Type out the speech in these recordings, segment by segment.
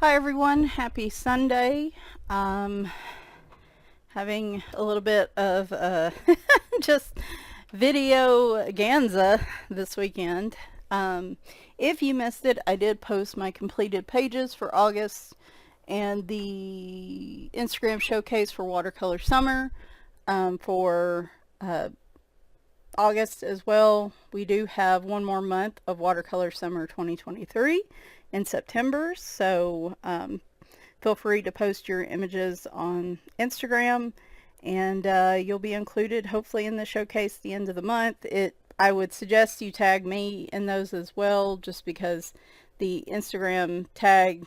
Hi everyone, happy Sunday. Having a little bit of just video ganza this weekend. If you missed it, I did post my completed pages for August and the Instagram showcase for watercolor summer for August as well. We do have one more month of watercolor summer 2023 in September, so feel free to post your images on Instagram, and you'll be included hopefully in the showcase at the end of the month. I would suggest you tag me in those as well, just because the Instagram tag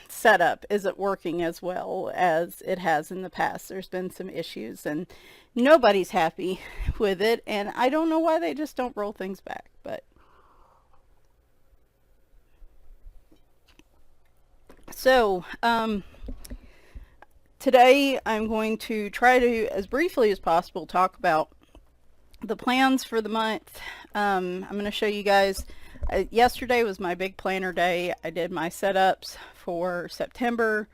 setup isn't working as well as it has in the past. There's been some issues and nobody's happy with it, and I don't know why they just don't roll things back. But so today I'm going to try to, as briefly as possible, talk about the plans for the month. I'm going to show you guys. Yesterday was my big planner day. I did my setups for September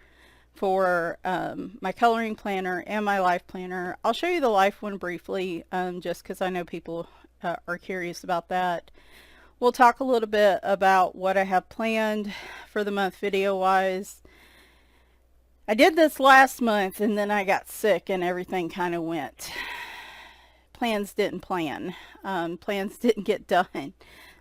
for my coloring planner and my life planner. I'll show you the life one briefly, just because I know people are curious about that. We'll talk a little bit about what I have planned for the month video-wise. I did this last month and then I got sick and everything kind of went. Plans didn't plan. Plans didn't get done.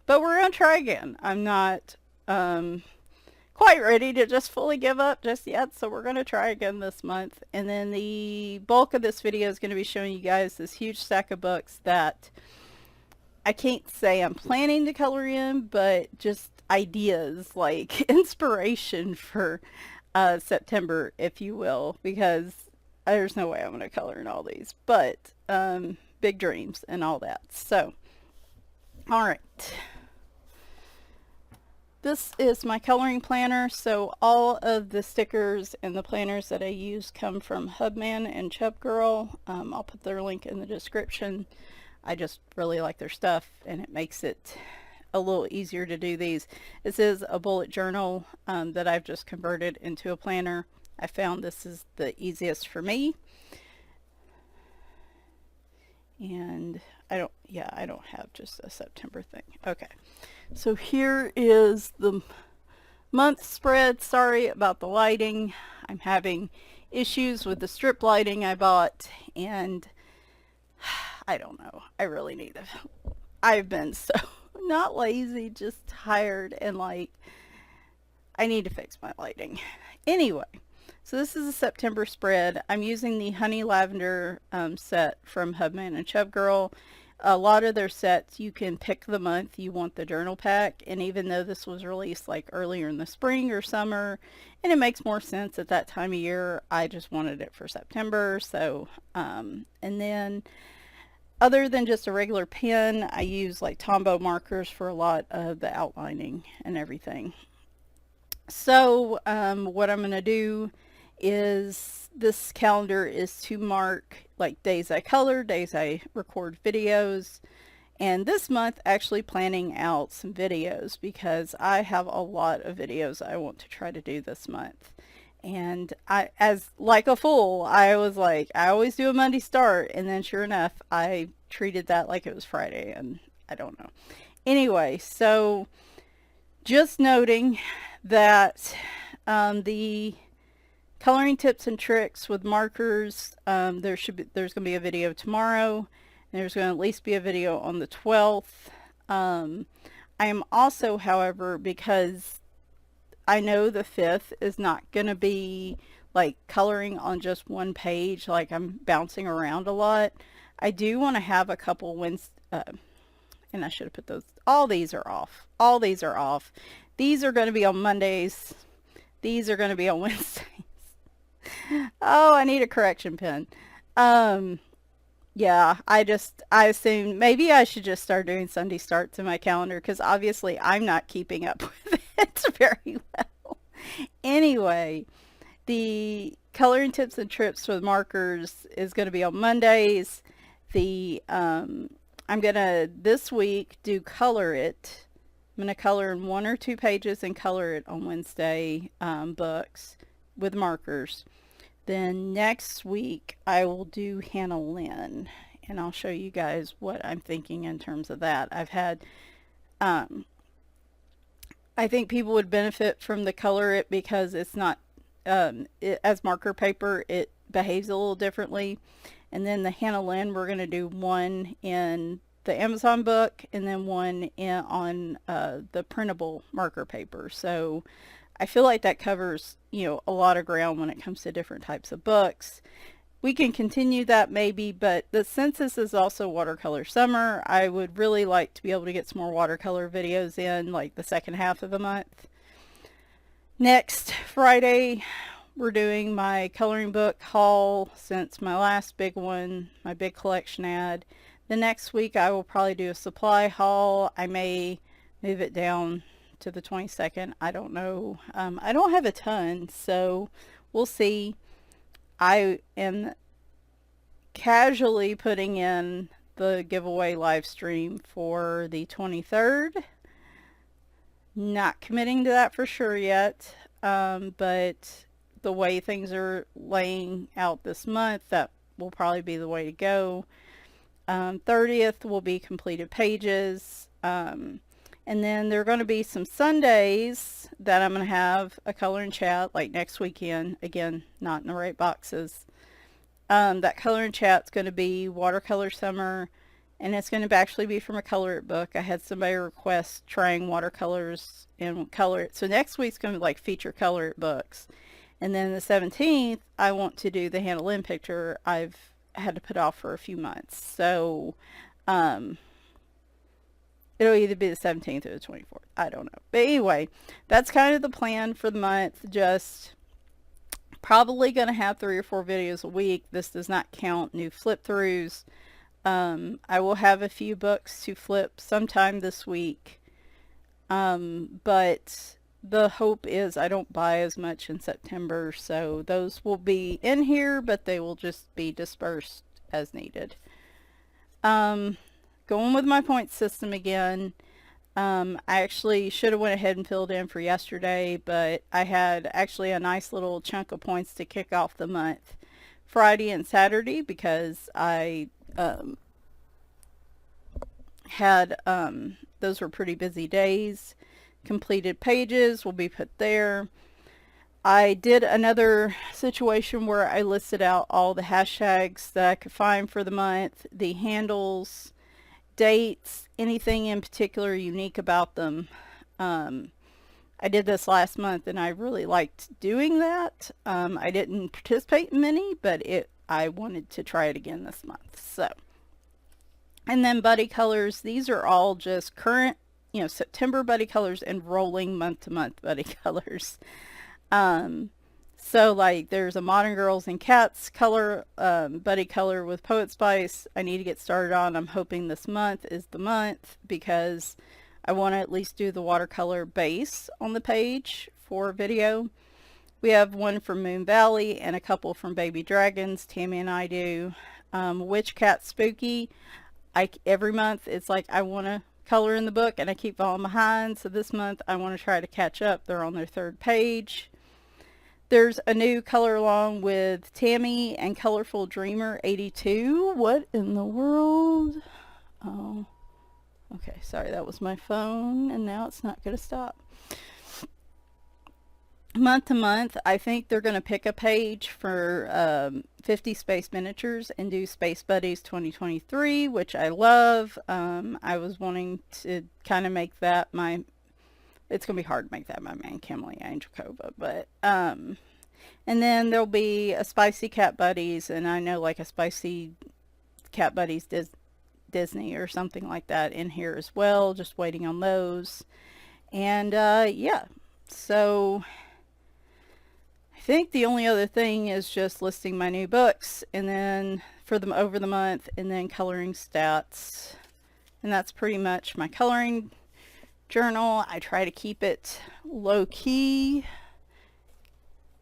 But we're going to try again. I'm not quite ready to just fully give up just yet, so we're going to try again this month. And then the bulk of this video is going to be showing you guys this huge stack of books that I can't say I'm planning to color in, but just ideas, like inspiration for September, if you will, because there's no way I'm going to color in all these, but big dreams and all that. So, all right. This is my coloring planner, so all of the stickers and the planners that I use come from Hubman and Chub Girl. I'll put their link in the description. I just really like their stuff, and it makes it a little easier to do these. This is a bullet journal that I've just converted into a planner. I found this is the easiest for me. And I don't have just a September thing. Okay, so here is the month spread. Sorry about the lighting. I'm having issues with the strip lighting I bought, and I don't know. I really need it. I've been so not lazy, just tired, and like I need to fix my lighting. Anyway, so this is a September spread. I'm using the Honey Lavender set from Hubman and Chub Girl. A lot of their sets, you can pick the month you want the journal pack, and even though this was released like earlier in the spring or summer, and it makes more sense at that time of year, I just wanted it for September. So, and then other than just a regular pen, I use like Tombow markers for a lot of the outlining and everything. So, what I'm going to do is this calendar is to mark like days I color, days I record videos, and this month actually planning out some videos because I have a lot of videos I want to try to do this month. And I, as like a fool, I was like, I always do a Monday start, and then sure enough, I treated that like it was Friday, and I don't know. Anyway, so just noting that the coloring tips and tricks with markers, there's going to be a video tomorrow, and there's going to at least be a video on the 12th. I am also, however, because I know the 5th is not going to be like coloring on just one page, like I'm bouncing around a lot. I do want to have a couple wins, and I should have put those, all these are off. All these are off. These are going to be on Mondays. These are going to be on Wednesdays. Oh, I need a correction pen. Yeah, I assume maybe I should just start doing Sunday starts in my calendar, because obviously I'm not keeping up with it very well. Anyway, The coloring tips and trips for the markers is going to be on Mondays. I'm going to this week do color it. I'm going to color in 1 or 2 pages and color it on Wednesday books with markers. Then next week I will do Hannah Lynn, and I'll show you guys what I'm thinking in terms of that. I've had I think people would benefit from the color it because it's not as marker paper, it behaves a little differently. And then the Hannah Lynn, we're going to do one in the Amazon book and then one on the printable marker paper. So I feel like that covers, a lot of ground when it comes to different types of books. We can continue that maybe, but since this is also watercolor summer, I would really like to be able to get some more watercolor videos in, like the second half of the month. Next Friday, we're doing my coloring book haul since my last big one, my big collection ad. The next week I will probably do a supply haul. I may move it down to the 22nd. I don't know. I don't have a ton, so we'll see. I am casually putting in the giveaway live stream for the 23rd. Not committing to that for sure yet, but the way things are laying out this month, that will probably be the way to go. 30th will be completed pages, and then there are going to be some Sundays that I'm going to have a color and chat, like next weekend. Again, not in the right boxes. That color and chat's going to be watercolor summer, and it's going to actually be from a color it book. I had somebody request trying watercolors and color it. So next week's going to be like feature color it books. And then the 17th, I want to do the Hannah Lynn picture I've had to put off for a few months. So it'll either be the 17th or the 24th. I don't know. But anyway, that's kind of the plan for the month. Just probably going to have 3 or 4 videos a week. This does not count new flip throughs. I will have a few books to flip sometime this week. But the hope is I don't buy as much in September, so those will be in here, but they will just be dispersed as needed. Going with my point system again. I actually should have went ahead and filled in for yesterday, but I had actually a nice little chunk of points to kick off the month. Friday and Saturday, because I had those were pretty busy days. Completed pages will be put there. I did another situation where I listed out all the hashtags that I could find for the month, the handles, dates, anything in particular unique about them. I did this last month and I really liked doing that. I didn't participate in many, but I wanted to try it again this month. So, and then buddy colors, these are all just current, September buddy colors and rolling month to month buddy colors. So like there's a Modern Girls and Cats color, buddy color with Poet Spice I need to get started on. I'm hoping this month is the month because I want to at least do the watercolor base on the page for video. We have one from Moon Valley and a couple from Baby Dragons, Tammy and I do. Witch Cat Spooky, every month it's like I want to color in the book and I keep falling behind, so this month I want to try to catch up. They're on their 3rd page. There's a new color along with Tammy and Colorful Dreamer 82. What in the world? Oh, okay, sorry, that was my phone and now it's not going to stop. Month to month, I think they're going to pick a page for 50 Space Miniatures and do Space Buddies 2023, which I love. I was wanting to kind of make that my, it's going to be hard to make that my main Kimberly Angel Cova, but, and then there'll be a Spicy Cat Buddies, and I know like a Spicy Cat Buddies Disney or something like that in here as well, just waiting on those. And yeah, so I think the only other thing is just listing my new books and then for them over the month and then coloring stats. And that's pretty much my coloring journal. I try to keep it low key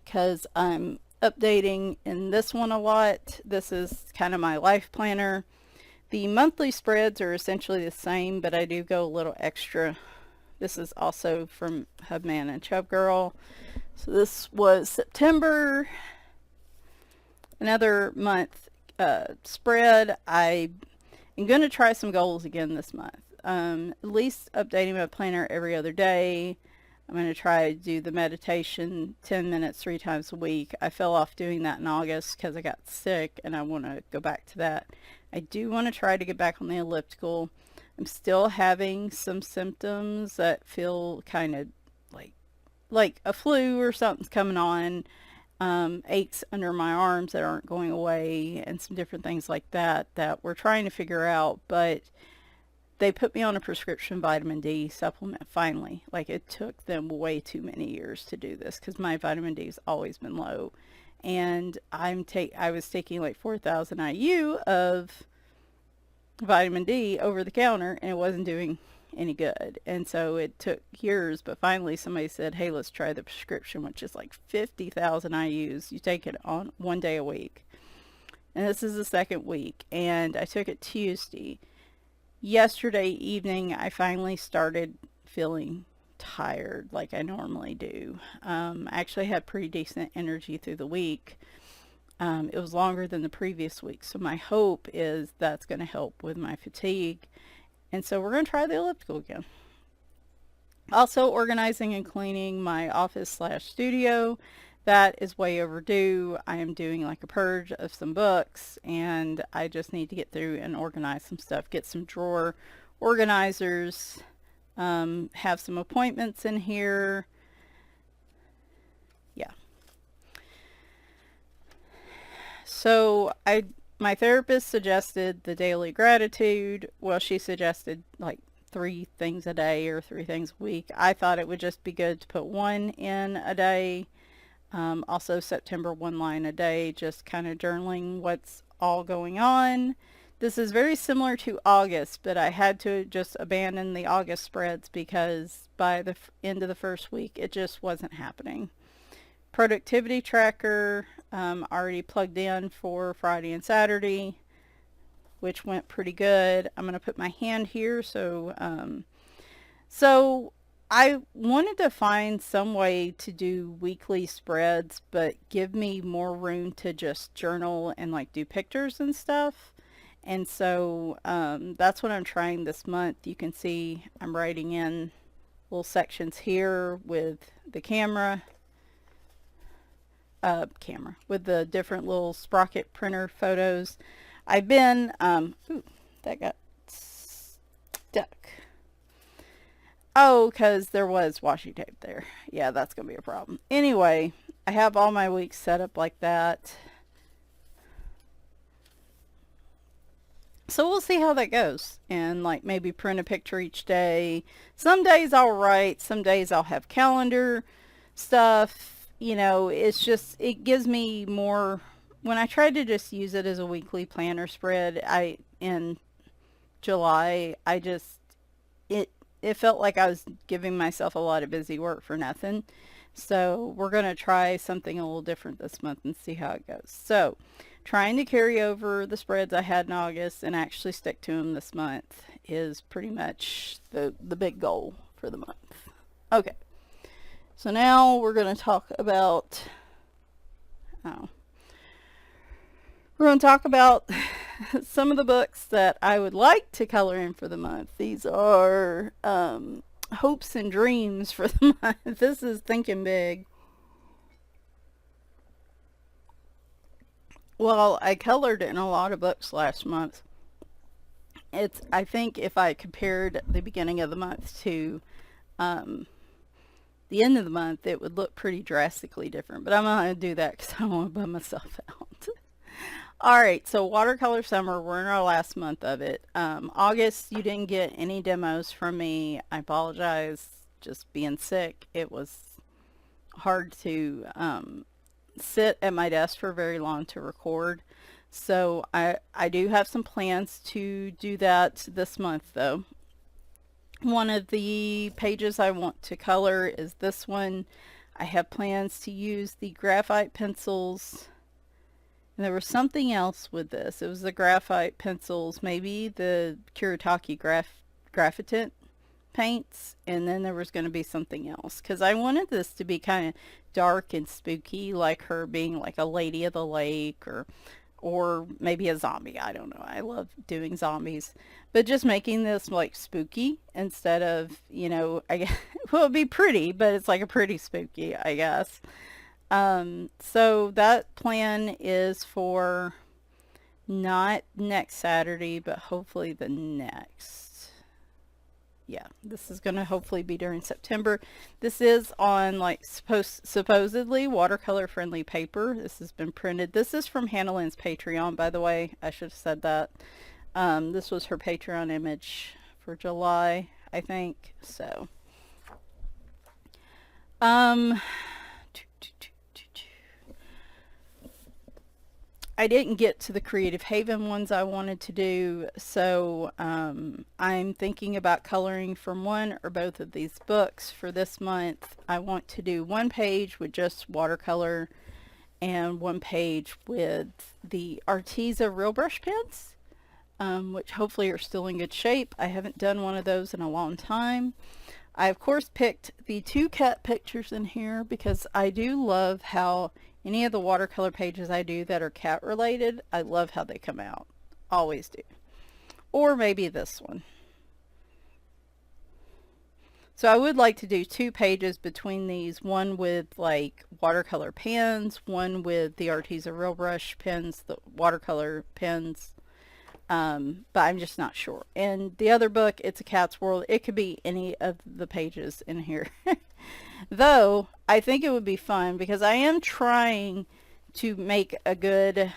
because I'm updating in this one a lot. This is kind of my life planner. The monthly spreads are essentially the same, but I do go a little extra. This is also from Hubman and Chub Girl. So this was September, another month spread. I am going to try some goals again this month. At least updating my planner every other day. I'm going to try to do the meditation 10 minutes 3 times a week. I fell off doing that in August because I got sick, and I want to go back to that. I do want to try to get back on the elliptical. I'm still having some symptoms that feel kind of like a flu or something's coming on. Aches under my arms that aren't going away, and some different things like that that we're trying to figure out. But they put me on a prescription vitamin D supplement finally. Like, it took them way too many years to do this because my vitamin D's always been low, and I was taking like 4,000 IU of vitamin D over the counter, and it wasn't doing any good. And so it took years, but finally somebody said, hey, let's try the prescription, which is like 50,000 IUs. You take it on 1 day a week, and this is the second week, and I took it Tuesday. Yesterday evening I finally started feeling tired like I normally do. I actually had pretty decent energy through the week. It was longer than the previous week, so my hope is that's going to help with my fatigue. And so we're going to try the elliptical again. Also, organizing and cleaning my office / studio. That is way overdue. I am doing like a purge of some books, and I just need to get through and organize some stuff, get some drawer organizers, have some appointments in here. Yeah. So my therapist suggested the daily gratitude. Well, she suggested like 3 things a day or 3 things a week. I thought it would just be good to put 1 in a day. Also September 1 line a day, just kind of journaling what's all going on. This is very similar to August, but I had to just abandon the August spreads because by the end of the first week it just wasn't happening. Productivity tracker, already plugged in for Friday and Saturday, which went pretty good. I'm going to put my hand here. So I wanted to find some way to do weekly spreads, but give me more room to just journal and like do pictures and stuff. And so that's what I'm trying this month. You can see I'm writing in little sections here with the camera with the different little sprocket printer photos. I've been ooh, that got stuck. Oh, because there was washi tape there. Yeah, that's gonna be a problem. Anyway, I have all my weeks set up like that, so we'll see how that goes, and like maybe print a picture each day. Some days I'll write, some days I'll have calendar stuff. You know, it's just, it gives me more. When I tried to just use it as a weekly planner spread, in July, it felt like I was giving myself a lot of busy work for nothing. So we're going to try something a little different this month and see how it goes. So trying to carry over the spreads I had in August and actually stick to them this month is pretty much the big goal for the month. Okay. So now we're going to talk about, some of the books that I would like to color in for the month. These are hopes and dreams for the month. This is thinking big. Well, I colored in a lot of books last month. I think if I compared the beginning of the month to the end of the month, it would look pretty drastically different, but I'm not going to do that because I don't want to bum myself out. All right, so watercolor summer, we're in our last month of it. August, you didn't get any demos from me. I apologize, just being sick. It was hard to sit at my desk for very long to record. So I do have some plans to do that this month though. One of the pages I want to color is this one. I have plans to use the graphite pencils. And there was something else with this. It was the graphite pencils, maybe the Kuretake graphitant paints, and then there was going to be something else. Because I wanted this to be kind of dark and spooky, like her being like a lady of the lake, or maybe a zombie. I don't know. I love doing zombies. But just making this like spooky instead of, you know, I guess, well, it'd be pretty, but it's like a pretty spooky, I guess. So that plan is for not next Saturday, but hopefully the next. Yeah, this is going to hopefully be during September. This is on like supposedly watercolor friendly paper. This has been printed. This is from Hannah Lynn's Patreon, by the way. I should have said that. This was her Patreon image for July, I think. So, I didn't get to the Creative Haven ones I wanted to do, so I'm thinking about coloring from one or both of these books for this month. I want to do one page with just watercolor and one page with the Arteza Real Brush pens, which hopefully are still in good shape. I haven't done one of those in a long time. I of course picked the two cat pictures in here because I do love how any of the watercolor pages I do that are cat related, I love how they come out. Always do. Or maybe this one. So I would like to do two pages between these, one with like watercolor pens, one with the Arteza Real Brush pens, the watercolor pens. But I'm just not sure. And the other book, It's a Cat's World, it could be any of the pages in here. Though, I think it would be fun because I am trying to make a good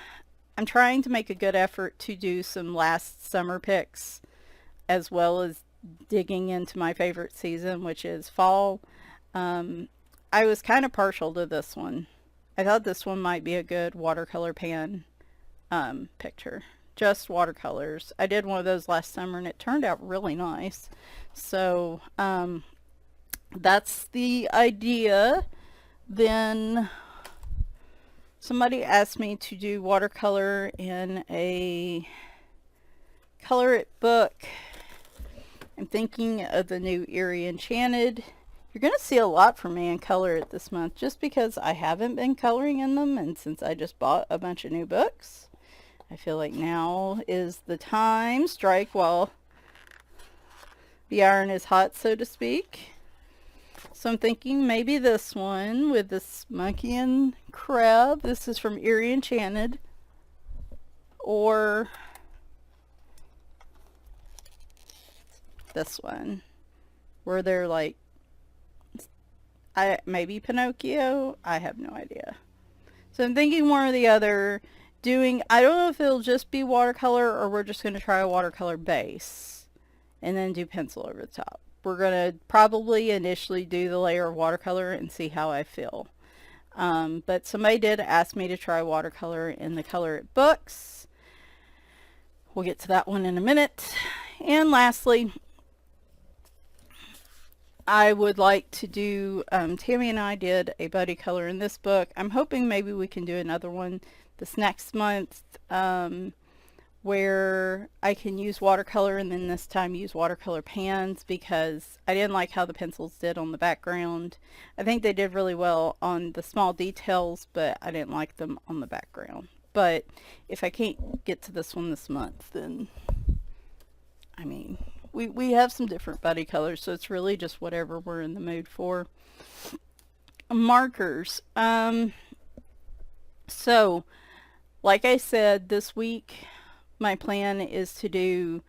effort to do some last summer picks, as well as digging into my favorite season, which is fall. I was kind of partial to this one. I thought this one might be a good watercolor pan picture. Just watercolors. I did one of those last summer and it turned out really nice. So that's the idea. Then somebody asked me to do watercolor in a Color It book. I'm thinking of the new Eerie Enchanted. You're going to see a lot from me in Color It this month just because I haven't been coloring in them, and since I just bought a bunch of new books, I feel like now is the time, strike while the iron is hot, so to speak. So I'm thinking maybe this one with this monkey and crab. This is from Eerie Enchanted. Or this one where they're like, maybe Pinocchio. I have no idea. So I'm thinking one or the other. I don't know if it'll just be watercolor or we're just going to try a watercolor base and then do pencil over the top. We're going to probably initially do the layer of watercolor and see how I feel. But somebody did ask me to try watercolor in the Color It books. We'll get to that one in a minute. And lastly, I would like to do, Tammy and I did a buddy color in this book. I'm hoping maybe we can do another one this next month, where I can use watercolor and then this time use watercolor pans, because I didn't like how the pencils did on the background. I think they did really well on the small details, but I didn't like them on the background. But if I can't get to this one this month, then I mean, we have some different buddy colors, so it's really just whatever we're in the mood for. Markers. So like I said, this week my plan is to do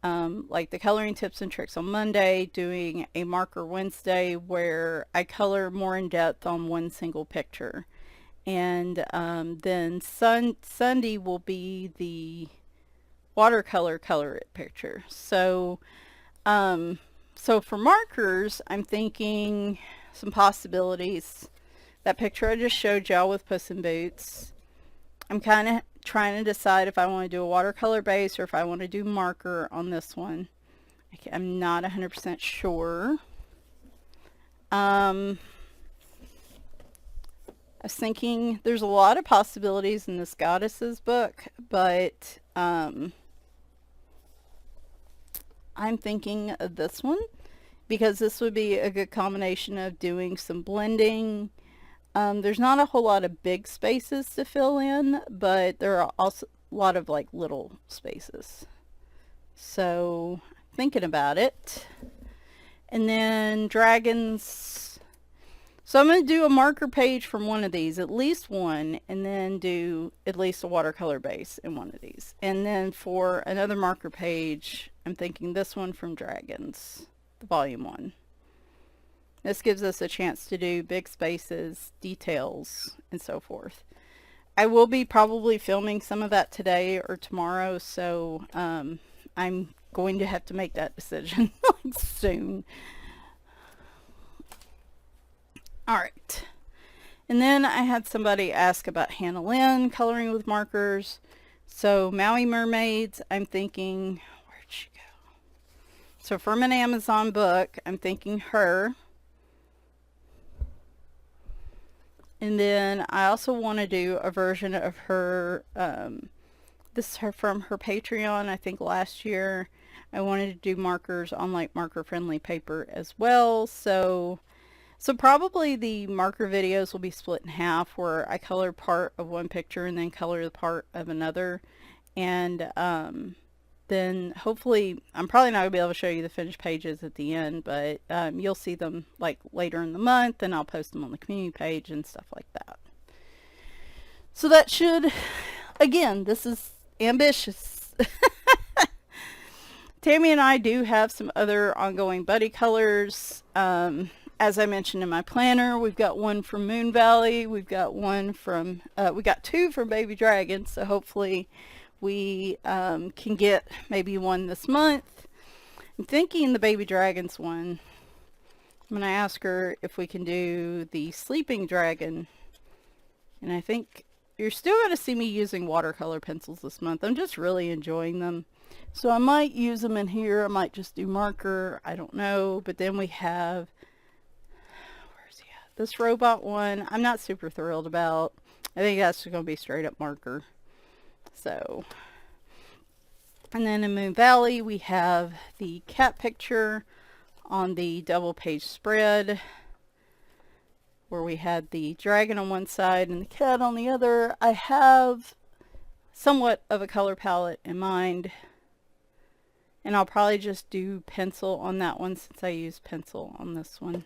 like the coloring tips and tricks on Monday, doing a marker Wednesday where I color more in depth on one single picture, and then Sunday will be the watercolor Color It picture. So so for markers, I'm thinking some possibilities. That picture I just showed y'all with Puss in Boots, I'm kind of trying to decide if I want to do a watercolor base or if I want to do marker on this one. I'm not 100% sure. was thinking there's a lot of possibilities in this Goddesses book, but I'm thinking of this one because this would be a good combination of doing some blending. There's not a whole lot of big spaces to fill in, but there are also a lot of like little spaces. So thinking about it. And then dragons. So I'm going to do a marker page from one of these, at least one, and then do at least a watercolor base in one of these. And then for another marker page, I'm thinking this one from Dragons, the volume 1. This gives us a chance to do big spaces, details, and so forth. I will be probably filming some of that today or tomorrow, so I'm going to have to make that decision soon. Alright, and then I had somebody ask about Hannah Lynn coloring with markers. So Maui Mermaids, I'm thinking, where'd she go? So from an Amazon book, I'm thinking her. And then I also want to do a version of her, this is her from her Patreon, I think last year. I wanted to do markers on like marker friendly paper as well. So probably the marker videos will be split in half, where I color part of one picture and then color the part of another. And then hopefully, I'm probably not going to be able to show you the finished pages at the end, but you'll see them like later in the month, and I'll post them on the community page and stuff like that. So that should, again, this is ambitious. Tammy and I do have some other ongoing buddy colors. As I mentioned in my planner, we've got one from Moon Valley. We've got one from, we got 2 from Baby Dragon. So hopefully we can get maybe one this month. I'm thinking the Baby Dragons one, I'm going to ask her if we can do the Sleeping Dragon. And I think you're still going to see me using watercolor pencils this month. I'm just really enjoying them. So I might use them in here. I might just do marker. I don't know. But then we have, where's he at? This robot one, I'm not super thrilled about. I think that's going to be straight up marker. So, and then in Moon Valley, we have the cat picture on the double page spread, where we had the dragon on one side and the cat on the other. I have somewhat of a color palette in mind, and I'll probably just do pencil on that one since I use pencil on this one.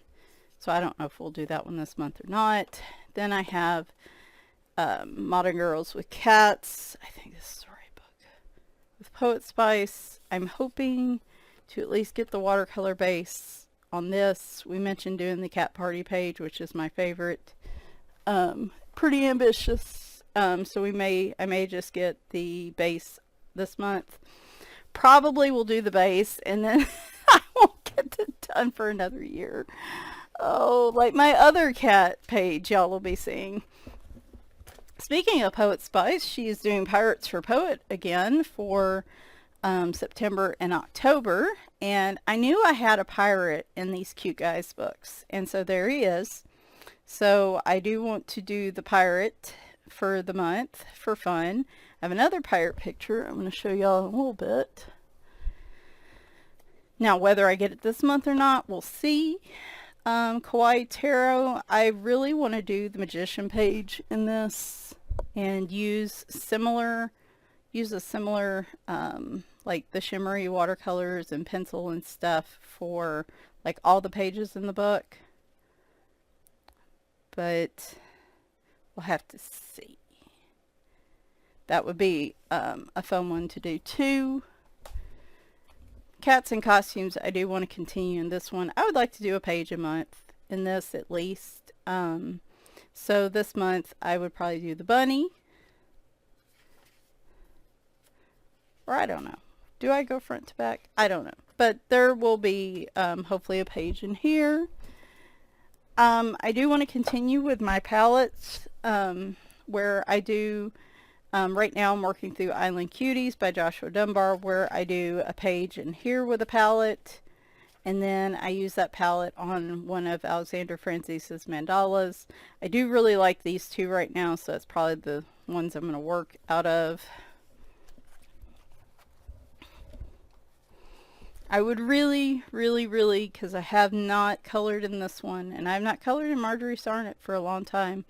So I don't know if we'll do that one this month or not. Then I have Modern Girls with Cats. I think this is the right book. With Poet Spice. I'm hoping to at least get the watercolor base on this. We mentioned doing the cat party page, which is my favorite. Pretty ambitious. So I may just get the base this month. Probably will do the base, and then I won't get it done for another year. Oh, like my other cat page y'all will be seeing. Speaking of Poet Spice, she is doing Pirates for Poet again for September and October. And I knew I had a pirate in these Cute Guys books. And so there he is. So I do want to do the pirate for the month for fun. I have another pirate picture I'm going to show y'all in a little bit. Now, whether I get it this month or not, we'll see. Kawaii Tarot, I really want to do the magician page in this and use a similar like the shimmery watercolors and pencil and stuff for like all the pages in the book, but we'll have to see. That would be a fun one to do too. Cats and costumes, I do want to continue in this one. I would like to do a page a month in this at least. So this month I would probably do the bunny. Or I don't know. Do I go front to back? I don't know. But there will be hopefully a page in here. I do want to continue with my palettes where I do, right now I'm working through Island Cuties by Joshua Dunbar, where I do a page in here with a palette, And then I use that palette on one of Alexander Francis's mandalas. I do really like these two right now, so it's probably the ones I'm going to work out of. I would really, because I have not colored in this one, and I have not colored in Marjorie Sarnet for a long time.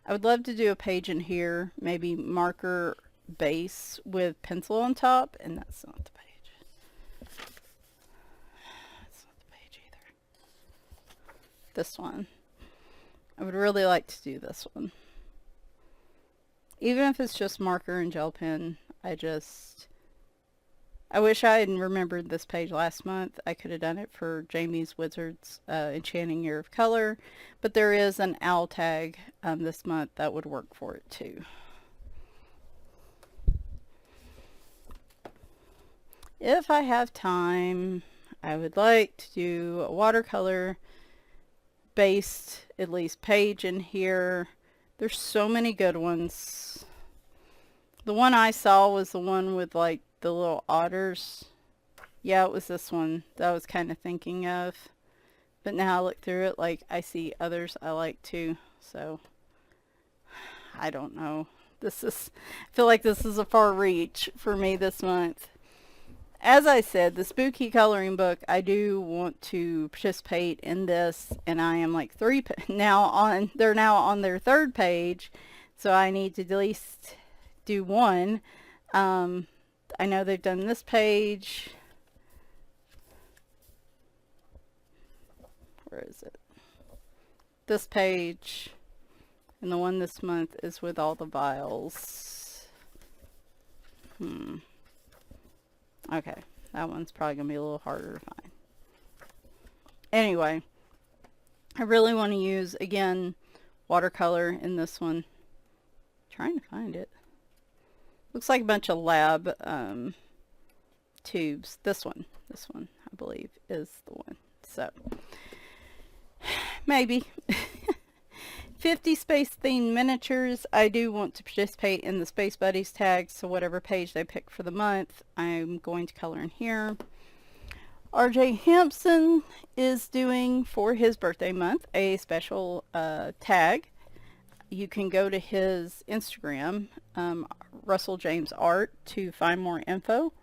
I would love to do a page in here, maybe marker base with pencil on top, and that's not the page. That's not the page either. This one. I would really like to do this one. Even if it's just marker and gel pen, I wish I had remembered this page last month. I could have done it for Jamie's Wizards Enchanting Year of Color, but there is an owl tag this month that would work for it too. If I have time, I would like to do a watercolor based at least page in here. There's so many good ones. The one I saw was the one with like the little otters. Yeah, it was this one that I was kind of thinking of. But now I look through it, like I see others I like too. So I don't know. I feel like this is a far reach for me this month. As I said, the spooky coloring book, I do want to participate in this, and I am like they're now on their third page, so I need to at least do one. I know they've done this page. Where is it? This page. And the one this month is with all the vials. Okay. That one's probably going to be a little harder to find. Anyway. I really want to use, again, watercolor in this one. Trying to find it. Looks like a bunch of lab tubes. This one, I believe, is the one. So, maybe. 50 space themed miniatures. I do want to participate in the Space Buddies tag, so whatever page they pick for the month, I'm going to color in here. RJ Hampson is doing, for his birthday month, a special tag. You can go to his Instagram, Russell James Art, to find more info.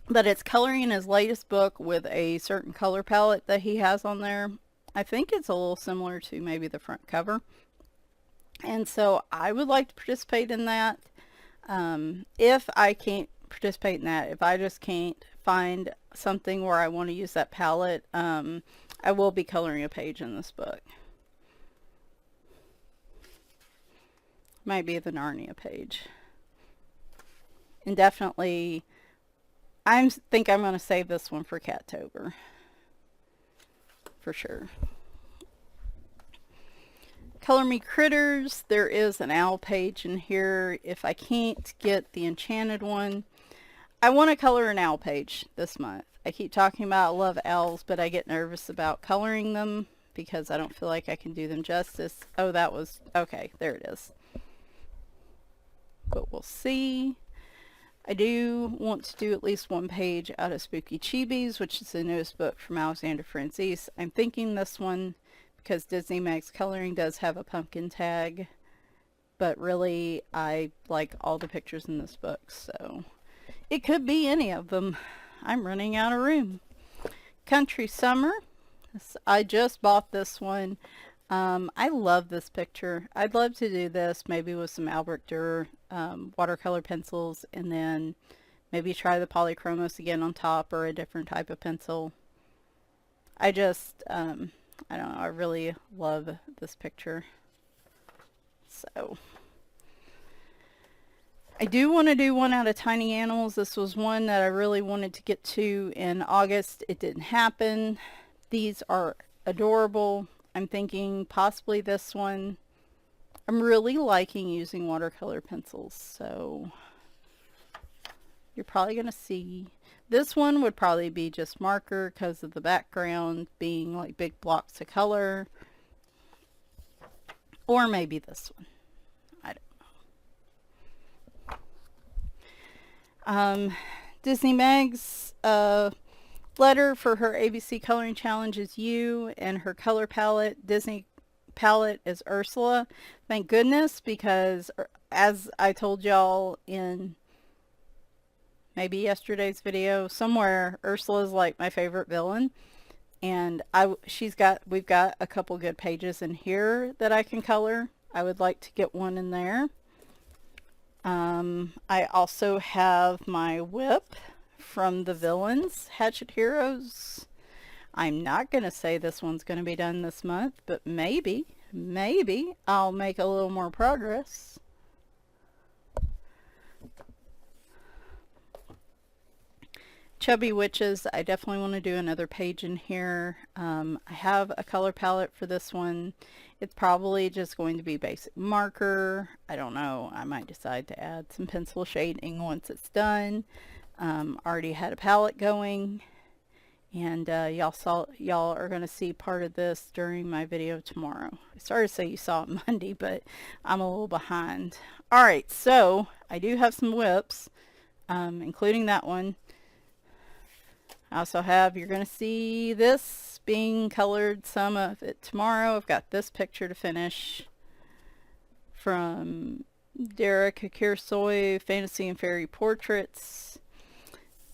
But it's coloring his latest book with a certain color palette that he has on there. I think it's a little similar to maybe the front cover. And so I would like to participate in that. If I can't participate in that, if I just can't find something where I want to use that palette, I will be coloring a page in this book. Might be the Narnia page. And definitely, I think I'm going to save this one for Cattober. For sure. Color Me Critters. There is an owl page in here. If I can't get the enchanted one, I want to color an owl page this month. I keep talking about I love owls, but I get nervous about coloring them because I don't feel like I can do them justice. Oh, that was, okay, there it is. But we'll see. I do want to do at least one page out of Spooky Chibis, which is the newest book from Alexander Francis. I'm thinking this one because Disney Mag's Coloring does have a pumpkin tag, but really I like all the pictures in this book, so it could be any of them. I'm running out of room. Country Summer. I just bought this one. I love this picture. I'd love to do this maybe with some Albrecht Dürer watercolor pencils, and then maybe try the polychromos again on top, or a different type of pencil. I just, I don't know, I really love this picture. So, I do want to do one out of Tiny Animals. This was one that I really wanted to get to in August. It didn't happen. These are adorable. I'm thinking possibly this one. I'm really liking using watercolor pencils, so you're probably going to see. This one would probably be just marker because of the background being like big blocks of color. Or maybe this one. I don't know. Disney Mags Letter for her ABC coloring challenge is you, and her color palette, Disney palette, is Ursula. Thank goodness, because as I told y'all in maybe yesterday's video, somewhere, Ursula is like my favorite villain. And we've got a couple good pages in here that I can color. I would like to get one in there. I also have my whip from the Villains Hatchet Heroes. I'm not going to say this one's going to be done this month, but maybe I'll make a little more progress. Chubby Witches, I definitely want to do another page in here. I have a color palette for this one. It's probably just going to be basic marker. I don't know. I might decide to add some pencil shading once it's done. Already had a palette going, and y'all are going to see part of this during my video tomorrow. I started to say you saw it Monday, but I'm a little behind. All right, so I do have some whips, including that one. I also have, you're going to see this being colored, some of it tomorrow. I've got this picture to finish from Derek Akirsoy, Fantasy and Fairy Portraits.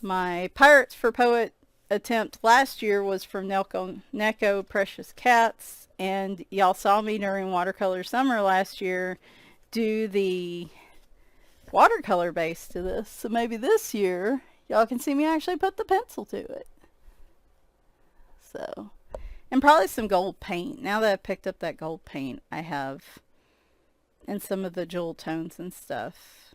My Pirates for Poet attempt last year was from Neko Precious Cats, and y'all saw me during Watercolor Summer last year do the watercolor base to this. So maybe this year y'all can see me actually put the pencil to it. So, and probably some gold paint. Now that I've picked up that gold paint I have in some of the jewel tones and stuff.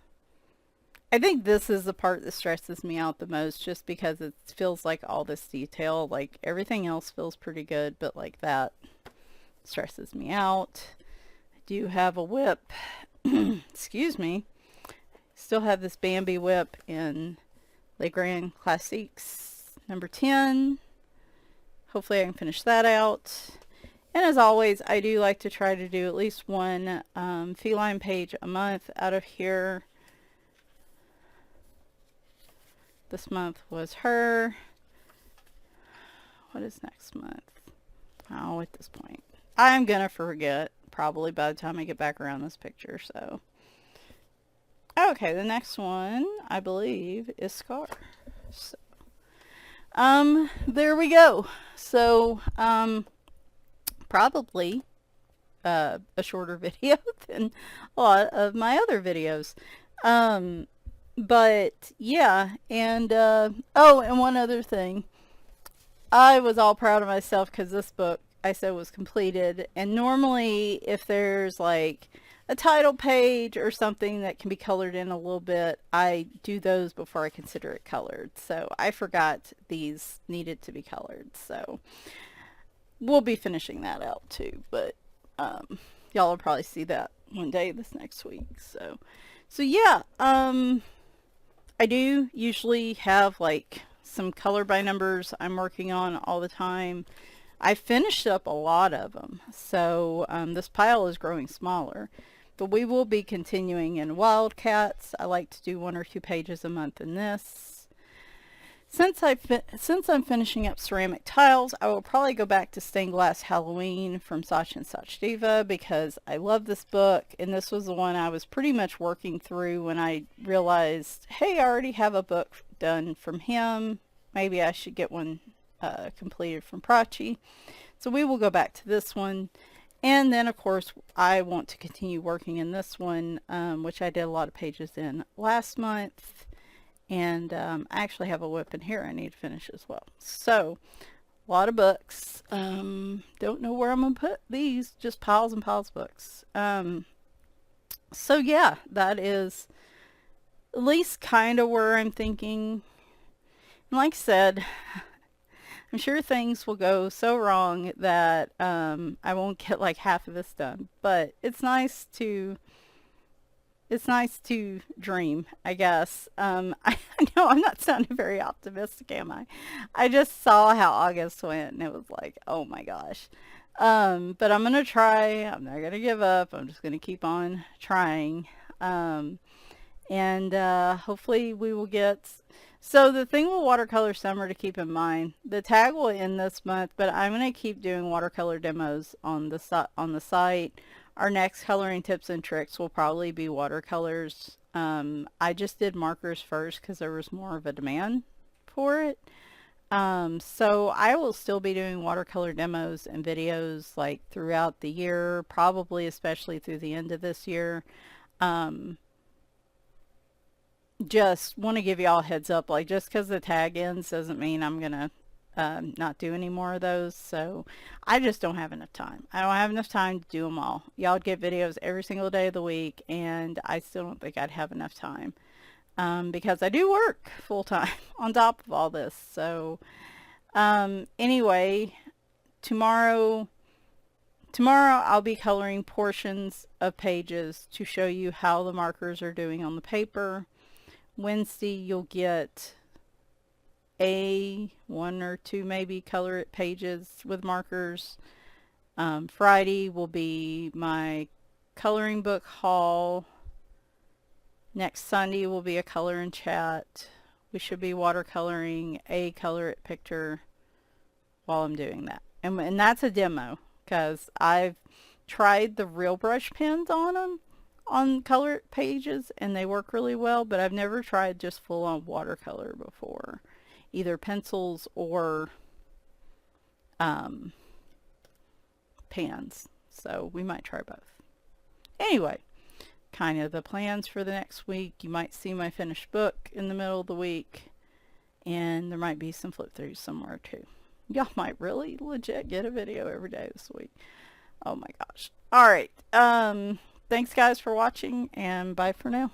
I think this is the part that stresses me out the most, just because it feels like all this detail, like everything else feels pretty good, but like that stresses me out. I do have a whip. Excuse me. Still have this Bambi whip in Les Grands Classiques number 10. Hopefully I can finish that out. And as always, I do like to try to do at least one feline page a month out of here. This month was her. What is next month? Oh, at this point, I'm gonna forget probably by the time I get back around this picture. So okay, the next one I believe is Scar. So there we go. So probably a shorter video than a lot of my other videos. But yeah, and oh, and one other thing. I was all proud of myself because this book I said was completed, and normally if there's like a title page or something that can be colored in a little bit, I do those before I consider it colored. So I forgot these needed to be colored, so we'll be finishing that out too, but y'all will probably see that one day this next week. So yeah, I do usually have like some color by numbers I'm working on all the time. I finished up a lot of them, so this pile is growing smaller. But we will be continuing in Wildcats. I like to do 1 or 2 pages a month in this. Since I'm finishing up ceramic tiles, I will probably go back to Stained Glass Halloween from Sacha and Sachdiva, because I love this book, and this was the one I was pretty much working through when I realized, hey, I already have a book done from him. Maybe I should get one completed from Prachi. So we will go back to this one. And then, of course, I want to continue working in this one, which I did a lot of pages in last month. And I actually have a whip in here I need to finish as well. So, a lot of books. Don't know where I'm going to put these. Just piles and piles of books. So, yeah, that is at least kind of where I'm thinking. And like I said, I'm sure things will go so wrong that I won't get like half of this done, but it's nice to dream, I guess. I know I'm not sounding very optimistic, am I? I just saw how August went and it was like, oh my gosh. But I'm gonna try. I'm not gonna give up. I'm just gonna keep on trying. And hopefully we will get... So the thing with Watercolor Summer to keep in mind, the tag will end this month, but I'm going to keep doing watercolor demos on the site. Our next coloring tips and tricks will probably be watercolors. I just did markers first because there was more of a demand for it. So I will still be doing watercolor demos and videos like throughout the year, probably especially through the end of this year. Just want to give y'all a heads up, like just because the tag ends doesn't mean I'm gonna not do any more of those. So I just don't have enough time. I don't have enough time to do them all. Y'all would get videos every single day of the week, and I still don't think I'd have enough time because I do work full time on top of all this. So anyway, tomorrow I'll be coloring portions of pages to show you how the markers are doing on the paper. Wednesday you'll get one or two maybe color it pages with markers. Friday will be my coloring book haul. Next Sunday will be a color and chat. We should be watercoloring a color it picture while I'm doing that. And that's a demo because I've tried the real brush pens on them on color pages and they work really well, but I've never tried just full on watercolor before, either pencils or pans. So we might try both. Anyway, kind of the plans for the next week. You might see my finished book in the middle of the week, and there might be some flip throughs somewhere too. Y'all might really legit get a video every day this week. Oh my gosh. All right. Thanks guys for watching, and bye for now.